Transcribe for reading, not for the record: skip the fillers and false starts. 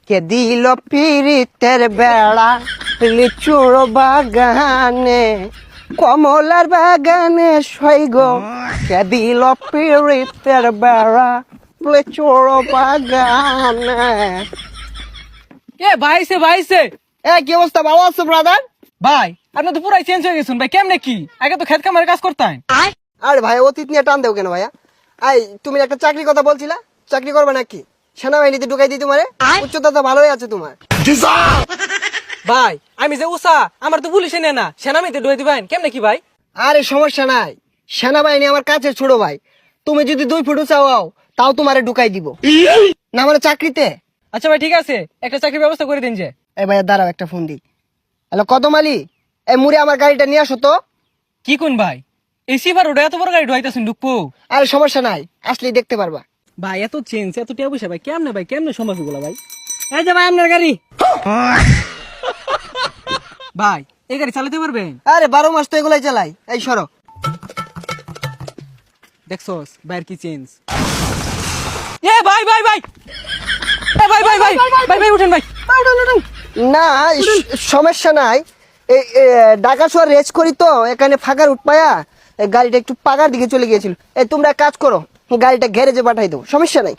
কে দিল পিরিতের বেড়া লিচুর বাগানে কমলার বাগানে সৈগ কে দিল পিরিতের বেড়া লিচুর বাগানে। ভাইছে কি অবস্থা, ভালো আছো ব্রাদার? ভাই আপনি তো পুরাই চেঞ্জ হয়ে গেছেন ভাই, কেমনে কি? আগে তো খেত কামারে কাজ করতেন। আরে ভাই অতীত নিয়ে টান দেও কেন ভাইয়া? তুমি একটা চাকরির কথা বলছিলা, চাকরি করবে নাকি? সেনাবাহিনীতে ঢুকাই দিই তোমারে, উচ্চতা তো ভালোই আছে তোমার। ভাই আমি যে উষা, আমার তো পুলিশে নেয় না, সেনামিতে ঢুয়ে দিবেন কেমনে কি ভাই? আরে সমস্যা নাই, সেনাবাহিনী আমার কাছে ছোট ভাই। তুমি যদি 2 ফুট উঁচা হও তাও তোমারে ঢুকাই দিব না মানে চাকরিতে। আচ্ছা ভাই ঠিক আছে, একটা চাকরির ব্যবস্থা করে দিন যে। এই ভাইয়া দাঁড়াও, একটা ফোন দিই। হ্যালো কদম আলী, এই মুড়ে আমার গাড়িটা নিয়ে আসো তো। কি কোন ভাই, এই সিফার ওটা এত বড় গাড়ি ঢুয়াইতেছেন ঢুকবো? আরে সমস্যা নাই, আসলেই দেখতে পারবা। ভাই এত চেঞ্জ এত টিয়া পয়সা ভাই কেমনে সম্ভব এগুলা ভাই? এই যে ভাই আপনার গাড়ি। ভাই এই গাড়ি চালাতে পারবেন? আরে 12 মাস তো এগুলাই চালাই। এই সরো। দেখছস ভাইয়ের কি চেঞ্জ। এ ভাই ভাই ভাই এ ভাই ভাই ভাই ভাই ভাই উঠেন ভাই। না সমস্যা নাই, এই ঢাকা শহর রেস করি তো, এখানে ফাঁকার উঠপায়া গাড়িটা একটু পাকার দিকে চলে গিয়েছিল। এই তোমরা এক কাজ করো, গাড়িটা গ্যারেজে পাঠাই দাও, সমস্যা নাই।